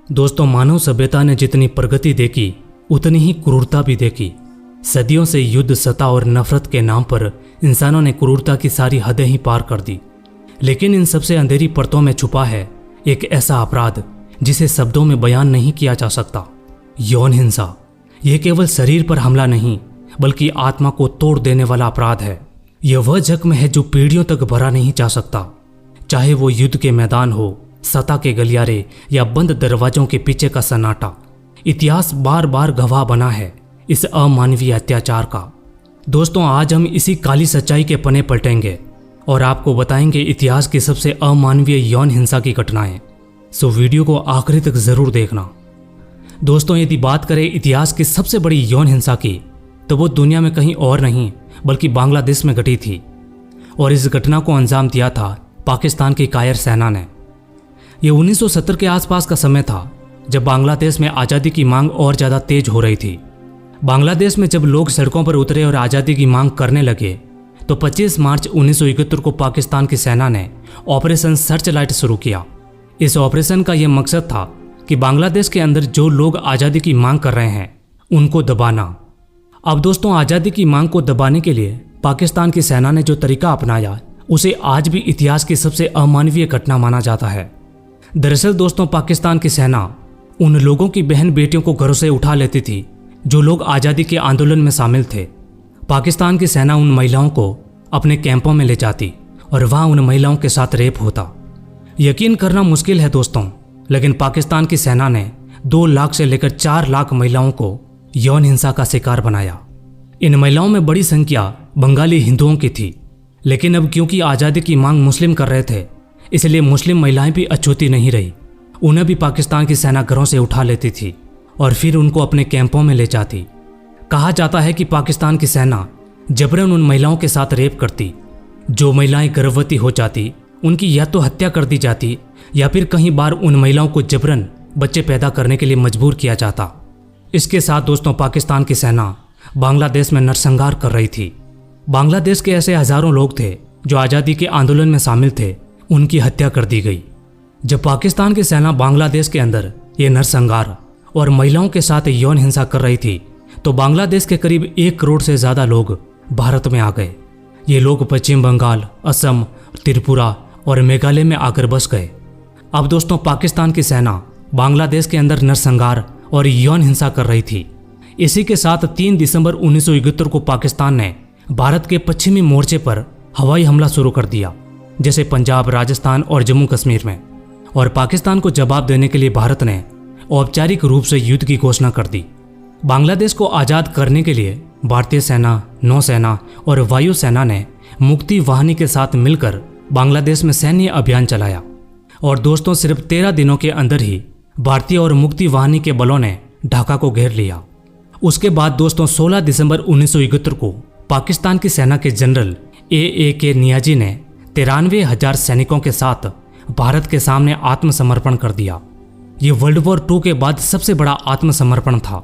दोस्तों, मानव सभ्यता ने जितनी प्रगति देखी उतनी ही क्रूरता भी देखी। सदियों से युद्ध, सत्ता और नफरत के नाम पर इंसानों ने क्रूरता की सारी हदें ही पार कर दी। लेकिन इन सबसे अंधेरी परतों में छुपा है एक ऐसा अपराध जिसे शब्दों में बयान नहीं किया जा सकता। यौन हिंसा। यह केवल शरीर पर हमला नहीं बल्कि आत्मा को तोड़ देने वाला अपराध है। यह वह जख्म है जो पीढ़ियों तक भरा नहीं जा सकता, चाहे वो युद्ध के मैदान हो, सत्ता के गलियारे या बंद दरवाजों के पीछे का सन्नाटा। इतिहास बार बार गवाह बना है इस अमानवीय अत्याचार का। दोस्तों, आज हम इसी काली सच्चाई के पन्ने पलटेंगे और आपको बताएंगे इतिहास की सबसे अमानवीय यौन हिंसा की घटनाएं। सो वीडियो को आखिरी तक जरूर देखना। दोस्तों, यदि बात करें इतिहास की सबसे बड़ी यौन हिंसा की, तो वो दुनिया में कहीं और नहीं बल्कि बांग्लादेश में घटी थी। और इस घटना को अंजाम दिया था पाकिस्तान की कायर सेना ने। यह 1970 के आसपास का समय था जब बांग्लादेश में आज़ादी की मांग और ज़्यादा तेज हो रही थी। बांग्लादेश में जब लोग सड़कों पर उतरे और आज़ादी की मांग करने लगे तो 25 मार्च 1971 को पाकिस्तान की सेना ने ऑपरेशन सर्च लाइट शुरू किया। इस ऑपरेशन का यह मकसद था कि बांग्लादेश के अंदर जो लोग आज़ादी की मांग कर रहे हैं उनको दबाना। अब दोस्तों, आज़ादी की मांग को दबाने के लिए पाकिस्तान की सेना ने जो तरीका अपनाया उसे आज भी इतिहास की सबसे अमानवीय घटना माना जाता है। दरअसल दोस्तों, पाकिस्तान की सेना उन लोगों की बहन बेटियों को घरों से उठा लेती थी जो लोग आज़ादी के आंदोलन में शामिल थे। पाकिस्तान की सेना उन महिलाओं को अपने कैंपों में ले जाती और वहां उन महिलाओं के साथ रेप होता। यकीन करना मुश्किल है दोस्तों, लेकिन पाकिस्तान की सेना ने 2 लाख से लेकर 4 लाख महिलाओं को यौन हिंसा का शिकार बनाया। इन महिलाओं में बड़ी संख्या बंगाली हिंदुओं की थी। लेकिन अब क्योंकि आज़ादी की मांग मुस्लिम कर रहे थे, इसलिए मुस्लिम महिलाएं भी अछूती नहीं रही। उन्हें भी पाकिस्तान की सेना घरों से उठा लेती थी और फिर उनको अपने कैंपों में ले जाती। कहा जाता है कि पाकिस्तान की सेना जबरन उन महिलाओं के साथ रेप करती। जो महिलाएं गर्भवती हो जाती उनकी या तो हत्या कर दी जाती या फिर कई बार उन महिलाओं को जबरन बच्चे पैदा करने के लिए मजबूर किया जाता। इसके साथ दोस्तों, पाकिस्तान की सेना बांग्लादेश में नरसंहार कर रही थी। बांग्लादेश के ऐसे हजारों लोग थे जो आज़ादी के आंदोलन में शामिल थे, उनकी हत्या कर दी गई। जब पाकिस्तान की सेना बांग्लादेश के अंदर ये नरसंहार और महिलाओं के साथ यौन हिंसा कर रही थी तो बांग्लादेश के करीब 1 करोड़ से ज़्यादा लोग भारत में आ गए। ये लोग पश्चिम बंगाल, असम, त्रिपुरा और मेघालय में आकर बस गए। अब दोस्तों, पाकिस्तान की सेना बांग्लादेश के अंदर नरसंहार और यौन हिंसा कर रही थी। इसी के साथ 3 दिसंबर 1971 को पाकिस्तान ने भारत के पश्चिमी मोर्चे पर हवाई हमला शुरू कर दिया, जैसे पंजाब, राजस्थान और जम्मू कश्मीर में। और पाकिस्तान को जवाब देने के लिए भारत ने औपचारिक रूप से युद्ध की घोषणा कर दी। बांग्लादेश को आज़ाद करने के लिए भारतीय सेना, नौसेना और वायु सेना ने मुक्ति वाहिनी के साथ मिलकर बांग्लादेश में सैन्य अभियान चलाया। और दोस्तों, सिर्फ 13 दिनों के अंदर ही भारतीय और मुक्ति वाहिनी के बलों ने ढाका को घेर लिया। उसके बाद दोस्तों, 16 दिसंबर 1971 को पाकिस्तान की सेना के जनरल A.A.K. नियाजी ने 93,000 सैनिकों के साथ भारत के सामने आत्मसमर्पण कर दिया। ये वर्ल्ड वॉर 2 के बाद सबसे बड़ा आत्मसमर्पण था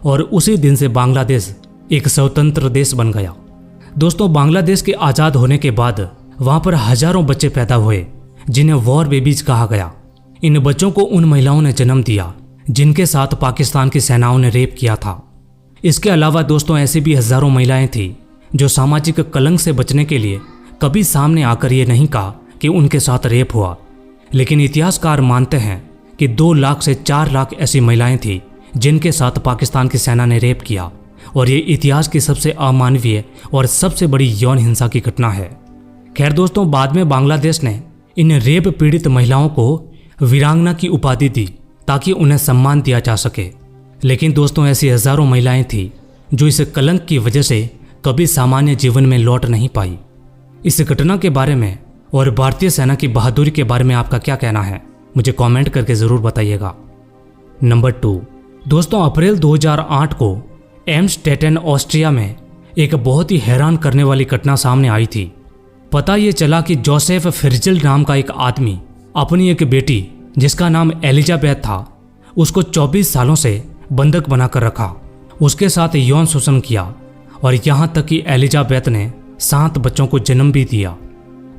और उसी दिन से बांग्लादेश एक स्वतंत्र देश बन गया। दोस्तों, बांग्लादेश के आज़ाद होने के बाद वहाँ पर हजारों बच्चे पैदा हुए जिन्हें वॉर बेबीज कहा गया। इन बच्चों को उन महिलाओं ने जन्म दिया जिनके साथ पाकिस्तान की सेनाओं ने रेप किया था। इसके अलावा दोस्तों, ऐसी भी हजारों महिलाएं थीं जो सामाजिक कलंक से बचने के लिए कभी सामने आकर ये नहीं कहा कि उनके साथ रेप हुआ। लेकिन इतिहासकार मानते हैं कि 2 लाख से 4 लाख ऐसी महिलाएं थीं जिनके साथ पाकिस्तान की सेना ने रेप किया। और ये इतिहास की सबसे अमानवीय और सबसे बड़ी यौन हिंसा की घटना है। खैर दोस्तों, बाद में बांग्लादेश ने इन रेप पीड़ित महिलाओं को वीरांगना की उपाधि दी ताकि उन्हें सम्मान दिया जा सके। लेकिन दोस्तों, ऐसी हजारों महिलाएं थीं जो इस कलंक की वजह से कभी सामान्य जीवन में लौट नहीं पाई। इस घटना के बारे में और भारतीय सेना की बहादुरी के बारे में आपका क्या कहना है, मुझे कमेंट करके ज़रूर बताइएगा। नंबर 2 दोस्तों, अप्रैल 2008 को एम्स्टेटन, ऑस्ट्रिया में एक बहुत ही हैरान करने वाली घटना सामने आई थी। पता ये चला कि जोसेफ फिर्जिल नाम का एक आदमी अपनी एक बेटी जिसका नाम एलिजाबेथ था, उसको 24 सालों से बंधक बनाकर रखा, उसके साथ यौन शोषण किया और यहाँ तक कि एलिजाबेथ ने 7 बच्चों को जन्म भी दिया।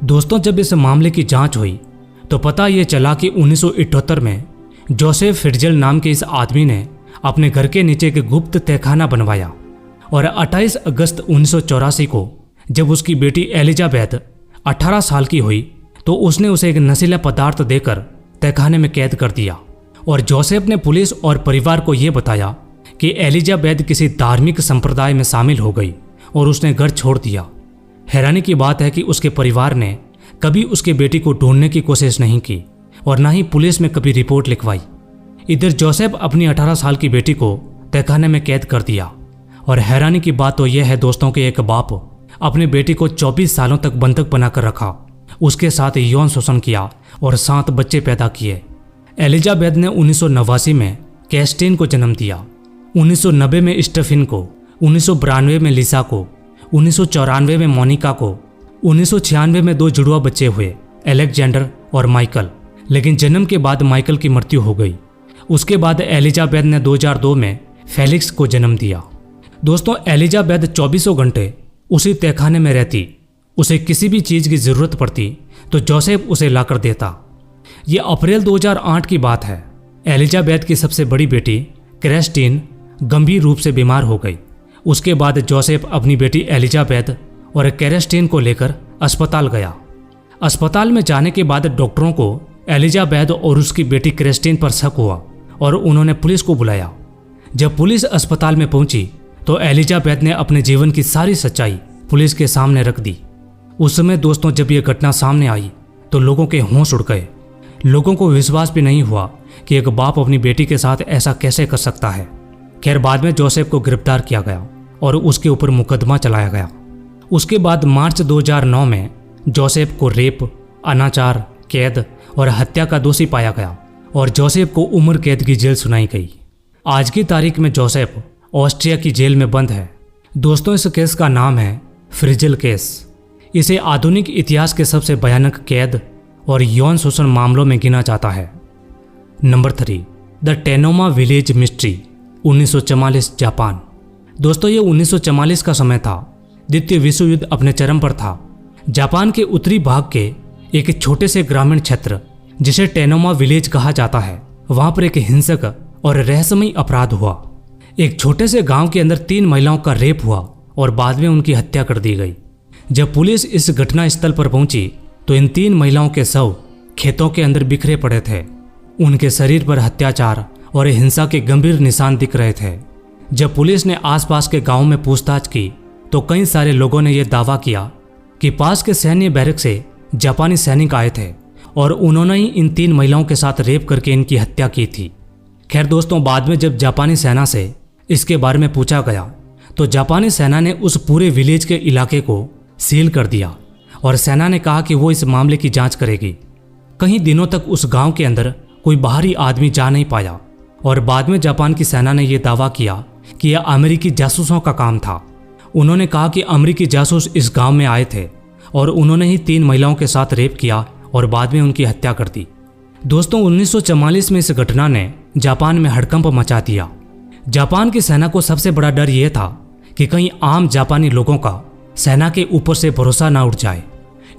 दोस्तों, जब इस मामले की जांच हुई तो पता ये चला कि 1978 में जोसेफ फिट्जल नाम के इस आदमी ने अपने घर के नीचे एक गुप्त तहखाना बनवाया और 28 अगस्त 1984 को जब उसकी बेटी एलिजाबेथ 18 साल की हुई तो उसने उसे एक नशीला पदार्थ देकर तहखाने में कैद कर दिया। और जोसेफ ने पुलिस और परिवार को यह बताया कि एलिजाबेथ किसी धार्मिक संप्रदाय में शामिल हो गई और उसने घर छोड़ दिया। हैरानी की बात है कि उसके परिवार ने कभी उसके बेटी को ढूंढने की कोशिश नहीं की और न ही पुलिस में कभी रिपोर्ट लिखवाई। इधर जोसेफ अपनी 18 साल की बेटी को तहखाने में कैद कर दिया। और हैरानी की बात तो यह है दोस्तों कि एक बाप अपनी बेटी को 24 सालों तक बंधक बनाकर रखा, उसके साथ यौन शोषण किया और 7 बच्चे पैदा किए। एलिजाबेथ ने 1989 में कैस्टिन को जन्म दिया, 1990 में स्टेफिन को, 1992 में लिसा को, 1994 में मोनिका को, 1996 में 2 जुड़वा बच्चे हुए, एलेक्जेंडर और माइकल। लेकिन जन्म के बाद माइकल की मृत्यु हो गई। उसके बाद एलिजाबेथ ने 2002 में फेलिक्स को जन्म दिया। दोस्तों, एलिजाबेथ 24 घंटे उसी तहखाने में रहती। उसे किसी भी चीज़ की ज़रूरत पड़ती तो जोसेफ उसे लाकर देता। ये अप्रैल 2008 की बात है। एलिजाबेथ की सबसे बड़ी बेटी क्रिस्टीन गंभीर रूप से बीमार हो गई। उसके बाद जोसेफ अपनी बेटी एलिजाबेथ और क्रिस्टीन को लेकर अस्पताल गया। अस्पताल में जाने के बाद डॉक्टरों को एलिजाबेथ और उसकी बेटी क्रिस्टीन पर शक हुआ और उन्होंने पुलिस को बुलाया। जब पुलिस अस्पताल में पहुंची तो एलिजाबेथ ने अपने जीवन की सारी सच्चाई पुलिस के सामने रख दी। उस समय दोस्तों जब यह घटना सामने आई तो लोगों के होश उड़ गए। लोगों को विश्वास भी नहीं हुआ कि एक बाप अपनी बेटी के साथ ऐसा कैसे कर सकता है। खैर, बाद में जोसेफ को गिरफ्तार किया गया और उसके ऊपर मुकदमा चलाया गया। उसके बाद मार्च 2009 में जोसेफ को रेप, अनाचार, कैद और हत्या का दोषी पाया गया और जोसेफ को उम्र कैद की जेल सुनाई गई। आज की तारीख में जोसेफ ऑस्ट्रिया की जेल में बंद है। दोस्तों, इस केस का नाम है फिट्जल केस। इसे आधुनिक इतिहास के सबसे भयानक कैद और यौन शोषण मामलों में गिना जाता है। Number 3, the Tenoma village mystery, 1944 Japan. दोस्तों, ये 1944 का समय था। द्वितीय विश्व युद्ध अपने चरम पर था। जापान के उत्तरी भाग के एक छोटे से ग्रामीण क्षेत्र जिसे टेनोमा विलेज कहा जाता है, वहां पर एक हिंसक और रहस्यमयी अपराध हुआ। एक छोटे से गांव के अंदर 3 महिलाओं का रेप हुआ और बाद में उनकी हत्या कर दी गई। जब पुलिस इस घटना स्थल पर पहुंची तो इन 3 महिलाओं के शव खेतों के अंदर बिखरे पड़े थे। उनके शरीर पर अत्याचार और हिंसा के गंभीर निशान दिख रहे थे। जब पुलिस ने आसपास के गांव में पूछताछ की तो कई सारे लोगों ने यह दावा किया कि पास के सैन्य बैरक से जापानी सैनिक आए थे और उन्होंने ही इन 3 महिलाओं के साथ रेप करके इनकी हत्या की थी। खैर दोस्तों, बाद में जब जापानी सेना से इसके बारे में पूछा गया तो जापानी सेना ने उस पूरे विलेज के इलाके को सील कर दिया और सेना ने कहा कि वो इस मामले की जांच करेगी। कई दिनों तक उस गांव के अंदर कोई बाहरी आदमी जा नहीं पाया और बाद में जापान की सेना ने यह दावा किया कि यह अमेरिकी जासूसों का काम था। उन्होंने कहा कि अमेरिकी जासूस इस गांव में आए थे और उन्होंने ही 3 महिलाओं के साथ रेप किया और बाद में उनकी हत्या कर दी। दोस्तों, 1944 में इस घटना ने जापान में हड़कंप मचा दिया। जापान की सेना को सबसे बड़ा डर यह था कि कहीं आम जापानी लोगों का सेना के ऊपर से भरोसा ना उठ जाए।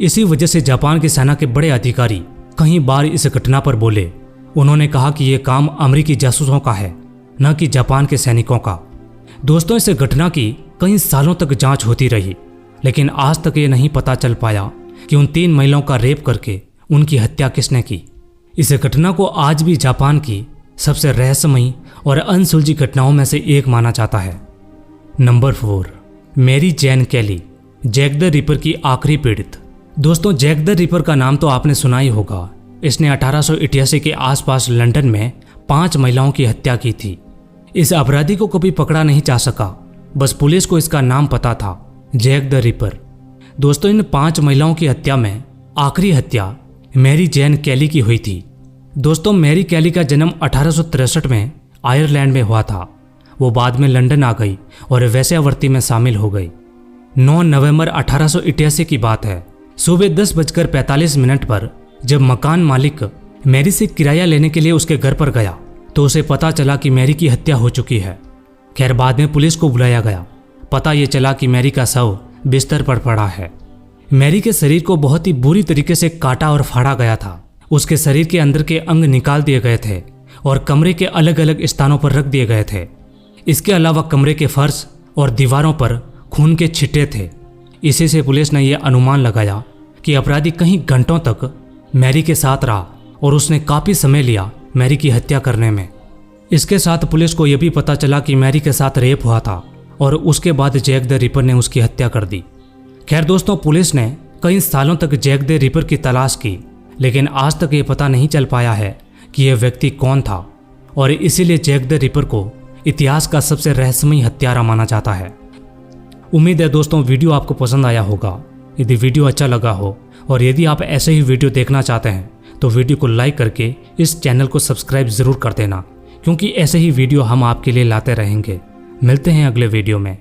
इसी वजह से जापान की सेना के बड़े अधिकारी कई बार इस घटना पर बोले। उन्होंने कहा कि यह काम अमेरिकी जासूसों का है, न कि जापान के सैनिकों का। दोस्तों, इस घटना की कई सालों तक जांच होती रही, लेकिन आज तक ये नहीं पता चल पाया कि उन 3 महिलाओं का रेप करके उनकी हत्या किसने की। इस घटना को आज भी जापान की सबसे रहस्यमयी और अनसुलझी घटनाओं में से एक माना जाता है। Number 4, Mary Jane Kelly, Jack the Ripper की आखिरी पीड़ित। दोस्तों, जैक द रिपर का नाम तो आपने सुना ही होगा। इसने 1888 के आसपास लंदन में 5 महिलाओं की हत्या की थी। इस अपराधी को कभी पकड़ा नहीं जा सका, बस पुलिस को इसका नाम पता था, जैक द रिपर। दोस्तों, इन 5 महिलाओं की हत्या में आखिरी हत्या मैरी जैन कैली की हुई थी। दोस्तों, मैरी कैली का जन्म 1863 में आयरलैंड में हुआ था। वो बाद में लंदन आ गई और वेश्यावृत्ति में शामिल हो गई। 9 नवंबर 1888 की बात है। सुबह 10:45 पर जब मकान मालिक मैरी से किराया लेने के लिए उसके घर पर गया तो उसे पता चला कि मैरी की हत्या हो चुकी है। खैर, बाद में पुलिस को बुलाया गया। पता ये चला कि मैरी का शव बिस्तर पर पड़ा है। मैरी के शरीर को बहुत ही बुरी तरीके से काटा और फाड़ा गया था। उसके शरीर के अंदर के अंग निकाल दिए गए थे और कमरे के अलग अलग स्थानों पर रख दिए गए थे। इसके अलावा कमरे के फर्श और दीवारों पर खून के छिट्टे थे। इसी से पुलिस ने यह अनुमान लगाया कि अपराधी कई घंटों तक मैरी के साथ रहा और उसने काफ़ी समय लिया मैरी की हत्या करने में। इसके साथ पुलिस को यह भी पता चला कि मैरी के साथ रेप हुआ था और उसके बाद जैक द रिपर ने उसकी हत्या कर दी। खैर दोस्तों, पुलिस ने कई सालों तक जैक द रिपर की तलाश की, लेकिन आज तक ये पता नहीं चल पाया है कि यह व्यक्ति कौन था और इसीलिए जैक द रिपर को इतिहास का सबसे रहस्यमयी हत्यारा माना जाता है। उम्मीद है दोस्तों वीडियो आपको पसंद आया होगा। यदि वीडियो अच्छा लगा हो और यदि आप ऐसे ही वीडियो देखना चाहते हैं तो वीडियो को लाइक करके इस चैनल को सब्सक्राइब ज़रूर कर देना, क्योंकि ऐसे ही वीडियो हम आपके लिए लाते रहेंगे। मिलते हैं अगले वीडियो में।